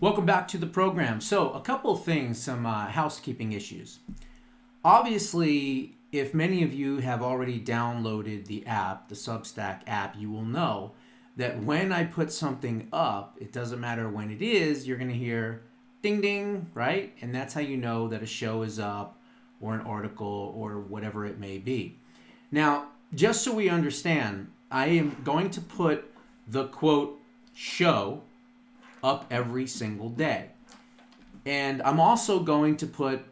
Welcome back to the program. So, a couple of things, some housekeeping issues. Obviously, if many of you have already downloaded the app, the Substack app, you will know that when I put something up, it doesn't matter when it is, you're going to hear ding ding, right? And that's how you know that a show is up or an article or whatever it may be. Now, just so we understand, I am going to put the quote show up every single day. And I'm also going to put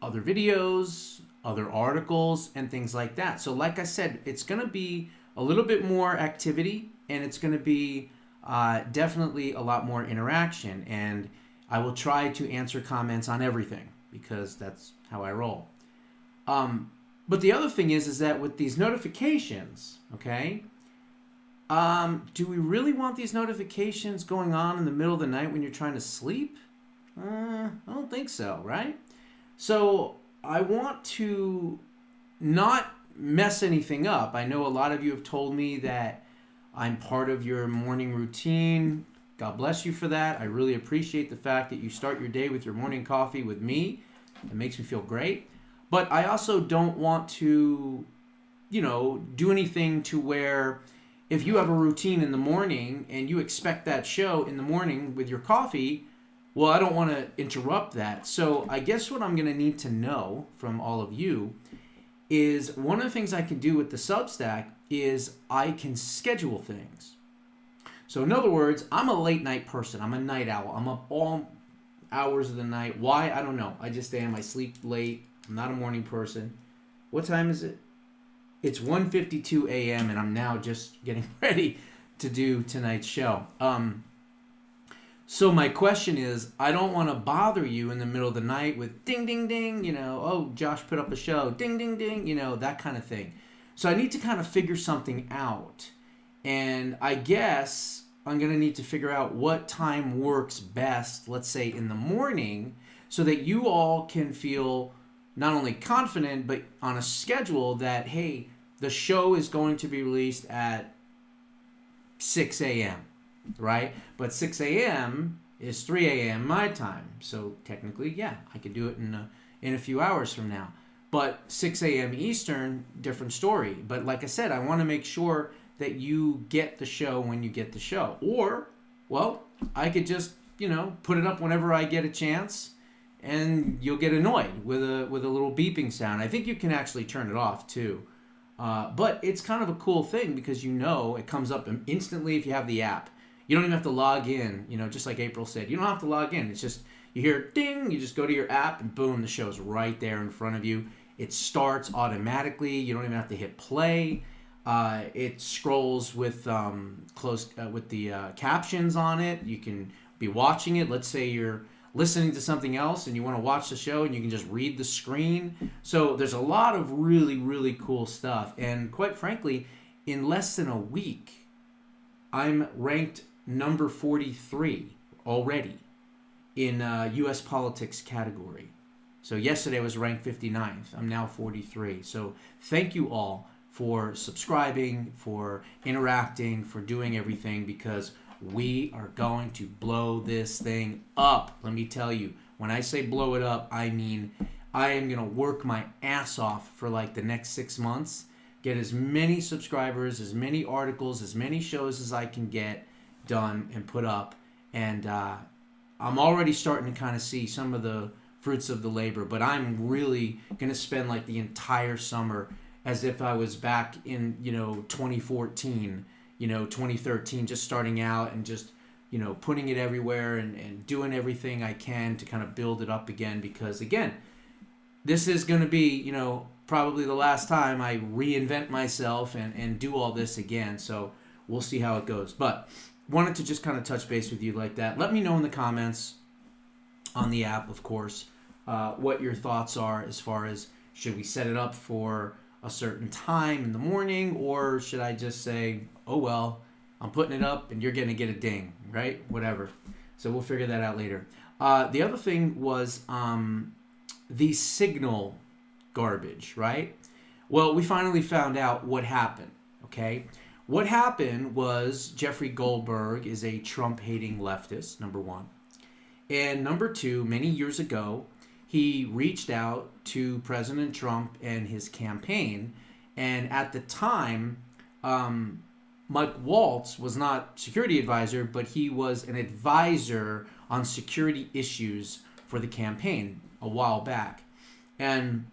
other videos, other articles, and things like that. So like I said, it's going to be a little bit more activity, and it's going to be definitely a lot more interaction. And I will try to answer comments on everything because that's how I roll. But the other thing is that with these notifications, okay, do we really want these notifications going on in the middle of the night when you're trying to sleep? I don't think so, right? So I want to not mess anything up. I know a lot of you have told me that I'm part of your morning routine. God bless you for that. I really appreciate the fact that you start your day with your morning coffee with me. It makes me feel great. But I also don't want to, do anything to where if you have a routine in the morning and you expect that show in the morning with your coffee, well, I don't want to interrupt that. So I guess what I'm going to need to know from all of you is one of the things I can do with the Substack is I can schedule things. So in other words, I'm a late night person. I'm a night owl. I'm up all hours of the night. Why? I don't know. I just am. I sleep late. I'm not a morning person. What time is it? It's 1:52 a.m. and I'm now just getting ready to do tonight's show. So my question is, I don't want to bother you in the middle of the night with ding, ding, ding, oh, Josh put up a show, ding, ding, ding, that kind of thing. So I need to kind of figure something out. And I guess I'm going to need to figure out what time works best, let's say in the morning, so that you all can feel not only confident, but on a schedule that, hey, the show is going to be released at 6 a.m., right? But 6 a.m. is 3 a.m. my time. So technically, yeah, I could do it in a few hours from now. But 6 a.m. Eastern, different story. But like I said, I want to make sure that you get the show when you get the show. Or, well, I could just, put it up whenever I get a chance, and you'll get annoyed with a little beeping sound. I think you can actually turn it off too. But it's kind of a cool thing because it comes up instantly if you have the app. You don't even have to log in, just like April said. You don't have to log in. It's just, you hear ding, you just go to your app and boom, the show's right there in front of you. It starts automatically. You don't even have to hit play. It scrolls with the captions on it. You can be watching it. Let's say you're listening to something else and you want to watch the show and you can just read the screen. So there's a lot of really, really cool stuff. And quite frankly, in less than a week, I'm ranked number 43 already in U.S. politics category. So yesterday I was ranked 59th. I'm now 43. So thank you all for subscribing, for interacting, for doing everything, because we are going to blow this thing up. Let me tell you, when I say blow it up, I mean I am going to work my ass off for like the next 6 months, get as many subscribers, as many articles, as many shows as I can get done and put up. And I'm already starting to kind of see some of the fruits of the labor, but I'm really going to spend like the entire summer as if I was back in, 2014, 2013, just starting out and just, putting it everywhere and doing everything I can to kind of build it up again. Because again, this is going to be, probably the last time I reinvent myself and do all this again. So we'll see how it goes. But wanted to just kind of touch base with you like that. Let me know in the comments on the app, of course, what your thoughts are as far as should we set it up for a certain time in the morning, or should I just say, oh, well, I'm putting it up and you're going to get a ding, right? Whatever. So we'll figure that out later. The other thing was the signal garbage, right? Well, we finally found out what happened, okay? What happened was Jeffrey Goldberg is a Trump-hating leftist, number one. And number two, many years ago, he reached out to President Trump and his campaign. And at the time, Mike Waltz was not security advisor, but he was an advisor on security issues for the campaign a while back. And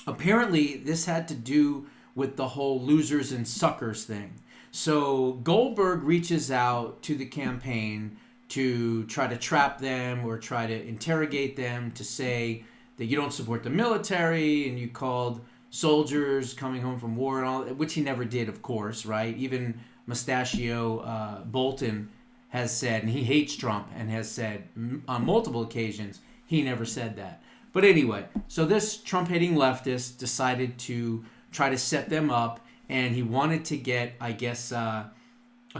apparently this had to do with the whole losers and suckers thing. So Goldberg reaches out to the campaign to try to trap them or try to interrogate them, to say that you don't support the military and you called soldiers coming home from war and all, which he never did, of course, right? Even Mustachio Bolton has said, and he hates Trump and has said on multiple occasions, he never said that. But anyway, so this Trump-hating leftist decided to try to set them up, and he wanted to get, I guess, a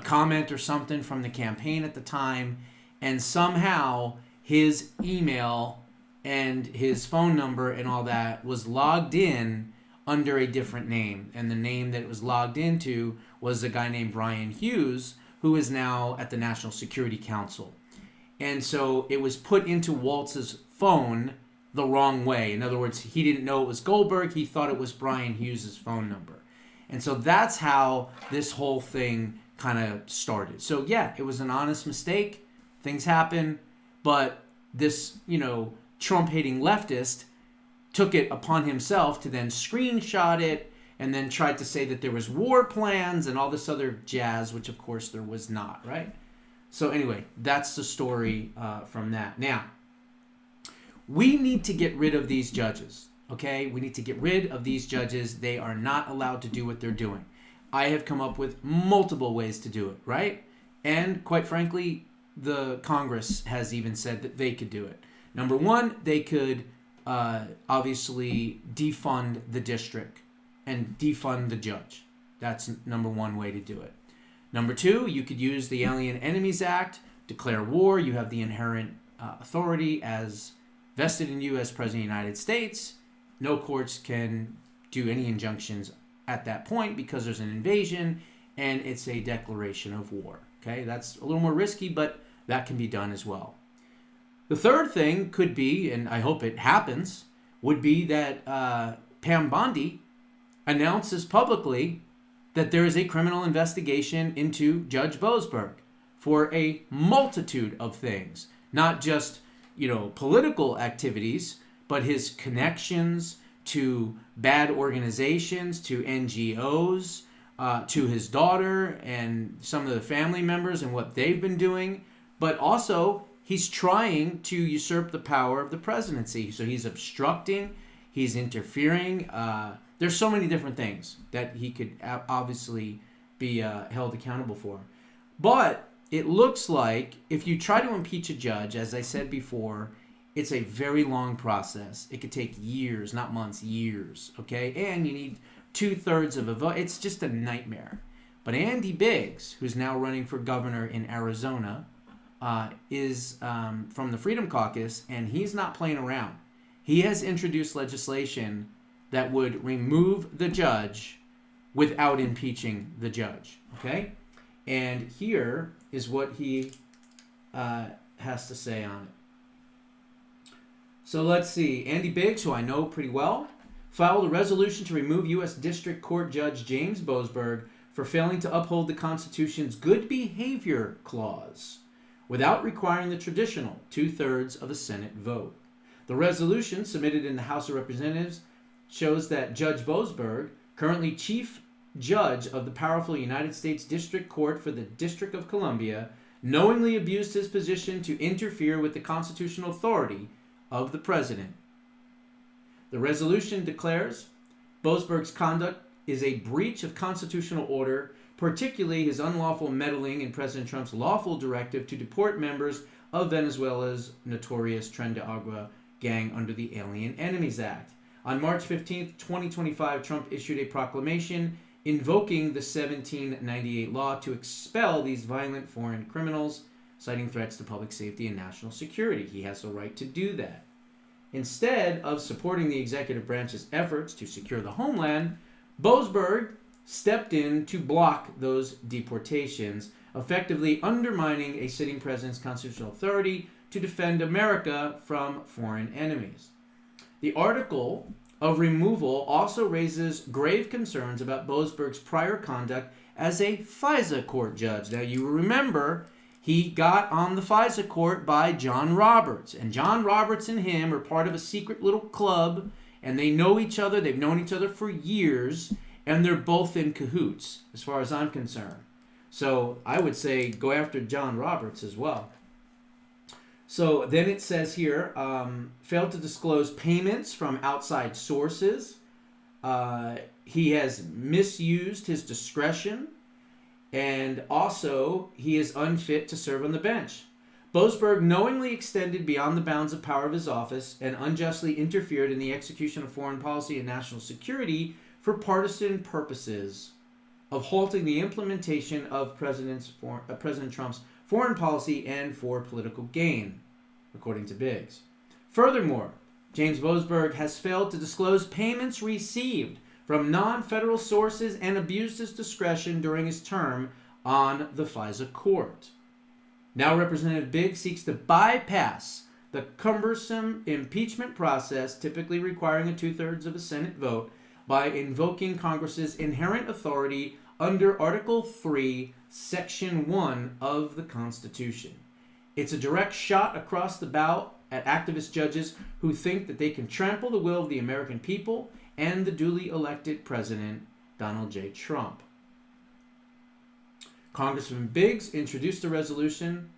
comment or something from the campaign at the time, and somehow his email and his phone number and all that was logged in under a different name. And the name that it was logged into was a guy named Brian Hughes, who is now at the National Security Council. And so it was put into Waltz's phone the wrong way. In other words, he didn't know it was Goldberg. He thought it was Brian Hughes' phone number. And so that's how this whole thing kind of started. So yeah, it was an honest mistake. Things happen. But this, Trump-hating leftist took it upon himself to then screenshot it and then tried to say that there was war plans and all this other jazz, which of course there was not, right? So anyway, that's the story from that. Now, we need to get rid of these judges, okay? We need to get rid of these judges. They are not allowed to do what they're doing. I have come up with multiple ways to do it, right? And quite frankly, the Congress has even said that they could do it. Number one, they could obviously defund the district and defund the judge. That's number one way to do it. Number two, you could use the Alien Enemies Act, declare war. You have the inherent authority as vested in you as President of the United States. No courts can do any injunctions at that point because there's an invasion and it's a declaration of war. Okay, that's a little more risky, but that can be done as well. The third thing could be, and I hope it happens, would be that Pam Bondi announces publicly that there is a criminal investigation into Judge Boasberg for a multitude of things, not just, political activities, but his connections to bad organizations, to NGOs, to his daughter and some of the family members and what they've been doing. But also, he's trying to usurp the power of the presidency. So he's obstructing, he's interfering. There's so many different things that he could obviously be held accountable for. But it looks like if you try to impeach a judge, as I said before, it's a very long process. It could take years, not months, years, okay? And you need 2/3 of a vote. It's just a nightmare. But Andy Biggs, who's now running for governor in Arizona, is from the Freedom Caucus, and he's not playing around. He has introduced legislation that would remove the judge without impeaching the judge, okay? And here is what he has to say on it. So let's see. Andy Biggs, who I know pretty well, filed a resolution to remove U.S. District Court Judge James Boasberg for failing to uphold the Constitution's good behavior clause without requiring the traditional 2/3 of a Senate vote. The resolution, submitted in the House of Representatives, shows that Judge Boasberg, currently Chief Judge of the powerful United States District Court for the District of Columbia, knowingly abused his position to interfere with the constitutional authority of the President. The resolution declares Boasberg's conduct is a breach of constitutional order, particularly his unlawful meddling in President Trump's lawful directive to deport members of Venezuela's notorious Tren de Agua gang under the Alien Enemies Act. On March 15, 2025, Trump issued a proclamation invoking the 1798 law to expel these violent foreign criminals, citing threats to public safety and national security. He has the right to do that. Instead of supporting the executive branch's efforts to secure the homeland, Boasberg stepped in to block those deportations, effectively undermining a sitting president's constitutional authority to defend America from foreign enemies. The article of removal also raises grave concerns about Boasberg's prior conduct as a FISA court judge. Now, you remember he got on the FISA court by John Roberts, and John Roberts and him are part of a secret little club, and they know each other. They've known each other for years, and they're both in cahoots, as far as I'm concerned. So I would say go after John Roberts as well. So then it says here, failed to disclose payments from outside sources. He has misused his discretion, and also he is unfit to serve on the bench. Boasberg knowingly extended beyond the bounds of power of his office and unjustly interfered in the execution of foreign policy and national security for partisan purposes of halting the implementation of President Trump's foreign policy and for political gain, according to Biggs. Furthermore, James Boasberg has failed to disclose payments received from non-federal sources and abused his discretion during his term on the FISA court. Now Representative Biggs seeks to bypass the cumbersome impeachment process, typically requiring a 2/3 of a Senate vote, by invoking Congress's inherent authority under Article 3, Section 1 of the Constitution. It's a direct shot across the bow at activist judges who think that they can trample the will of the American people and the duly elected President, Donald J. Trump. Congressman Biggs introduced a resolution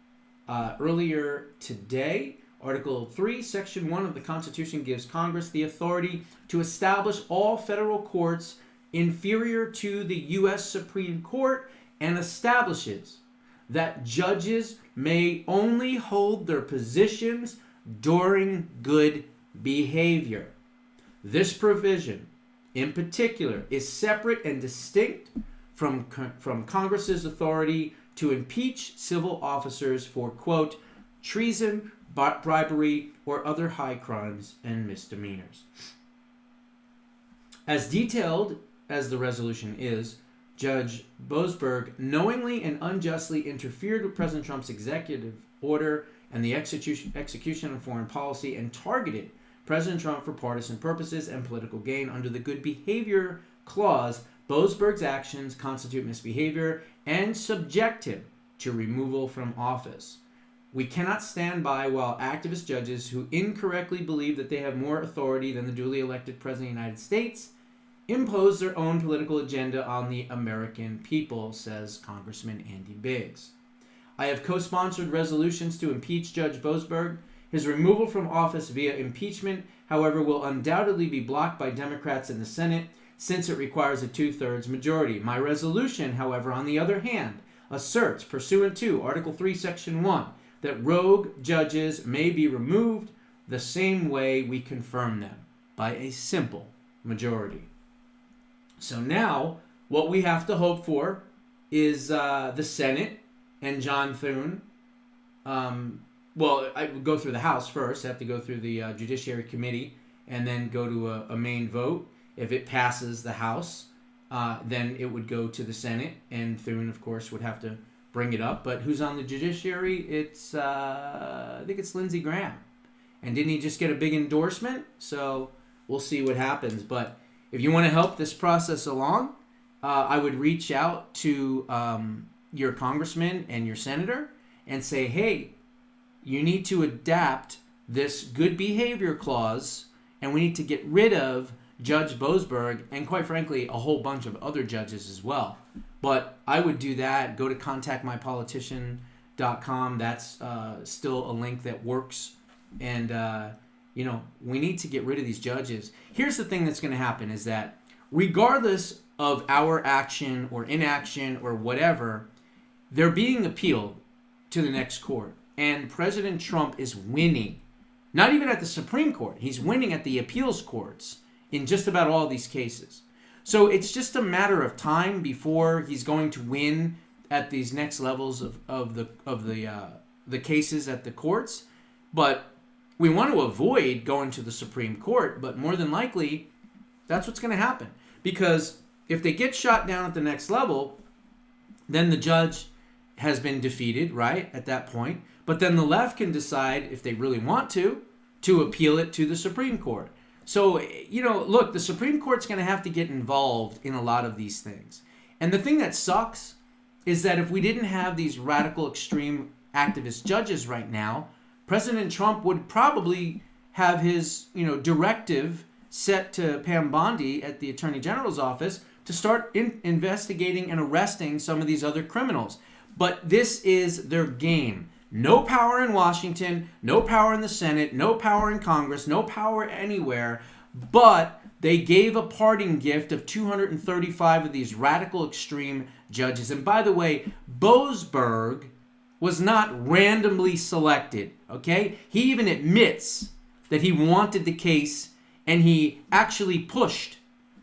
earlier today. Article 3, Section 1 of the Constitution gives Congress the authority to establish all federal courts inferior to the U.S. Supreme Court and establishes that judges may only hold their positions during good behavior. This provision, in particular, is separate and distinct from Congress's authority to impeach civil officers for, quote, treason, bribery, or other high crimes and misdemeanors. As detailed as the resolution is, Judge Boasberg knowingly and unjustly interfered with President Trump's executive order and the execution of foreign policy and targeted President Trump for partisan purposes and political gain. Under the Good Behavior Clause, Boasberg's actions constitute misbehavior and subject him to removal from office. We cannot stand by while activist judges who incorrectly believe that they have more authority than the duly elected President of the United States impose their own political agenda on the American people, says Congressman Andy Biggs. I have co-sponsored resolutions to impeach Judge Boasberg. His removal from office via impeachment, however, will undoubtedly be blocked by Democrats in the Senate since it requires a 2/3 majority. My resolution, however, on the other hand, asserts, pursuant to Article 3, Section 1, that rogue judges may be removed the same way we confirm them, by a simple majority. So now, what we have to hope for is the Senate and John Thune. Well, I would go through the House first. I have to go through the Judiciary Committee and then go to a main vote. If it passes the House, then it would go to the Senate, and Thune, of course, would have to bring it up. But who's on the Judiciary? It's I think it's Lindsey Graham. And didn't he just get a big endorsement? So we'll see what happens. But if you want to help this process along, I would reach out to your congressman and your senator and say, hey, you need to adapt this good behavior clause, and we need to get rid of Judge Boasberg and, quite frankly, a whole bunch of other judges as well. But I would do that. Go to contactmypolitician.com. That's still a link that works. And, we need to get rid of these judges. Here's the thing that's going to happen is that regardless of our action or inaction or whatever, they're being appealed to the next court. And President Trump is winning. Not even at the Supreme Court. He's winning at the appeals courts in just about all these cases. So it's just a matter of time before he's going to win at these next levels of the cases at the courts. But we want to avoid going to the Supreme Court, but more than likely, that's what's going to happen. Because if they get shot down at the next level, then the judge has been defeated, right, at that point. But then the left can decide, if they really want to appeal it to the Supreme Court. So, look, the Supreme Court's going to have to get involved in a lot of these things. And the thing that sucks is that if we didn't have these radical extreme activist judges right now, President Trump would probably have his, directive set to Pam Bondi at the Attorney General's office to start investigating and arresting some of these other criminals. But this is their game. No power in Washington, no power in the Senate, no power in Congress, no power anywhere, but they gave a parting gift of 235 of these radical extreme judges. And by the way, Boasberg was not randomly selected, okay? He even admits that he wanted the case and he actually pushed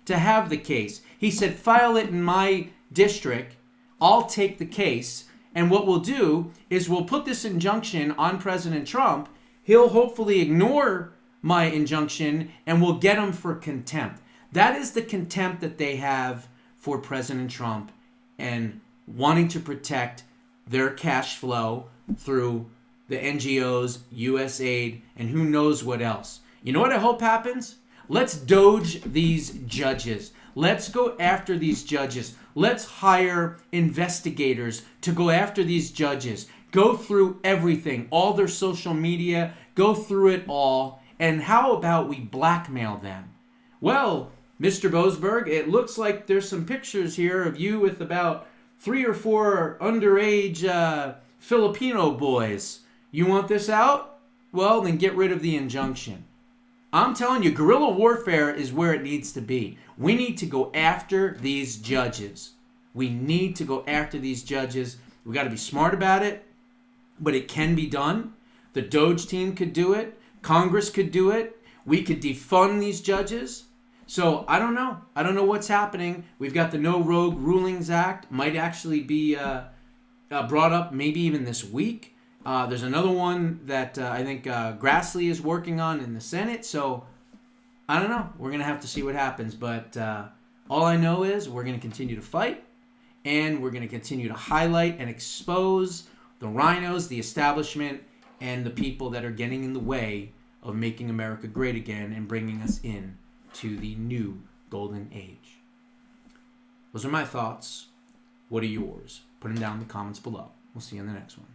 to have the case. He said, file it in my district, I'll take the case. And what we'll do is we'll put this injunction on President Trump. He'll hopefully ignore my injunction and we'll get him for contempt. That is the contempt that they have for President Trump and wanting to protect their cash flow through the NGOs, USAID, and who knows what else. You know what I hope happens? Let's doge these judges. Let's go after these judges. Let's hire investigators to go after these judges. Go through everything, all their social media, go through it all. And how about we blackmail them? Well, Mr. Boasberg, it looks like there's some pictures here of you with about 3 or 4 underage Filipino boys. You want this out? Well, then get rid of the injunction. I'm telling you, guerrilla warfare is where it needs to be. We need to go after these judges. We need to go after these judges. We got to be smart about it, but it can be done. The Doge team could do it. Congress could do it. We could defund these judges. So I don't know. I don't know what's happening. We've got the No Rogue Rulings Act. Might actually be brought up maybe even this week. There's another one that I think Grassley is working on in the Senate. So I don't know. We're going to have to see what happens. But all I know is we're going to continue to fight. And we're going to continue to highlight and expose the rhinos, the establishment, and the people that are getting in the way of making America great again and bringing us in to the new golden age. Those are my thoughts. What are yours? Put them down in the comments below. We'll see you in the next one.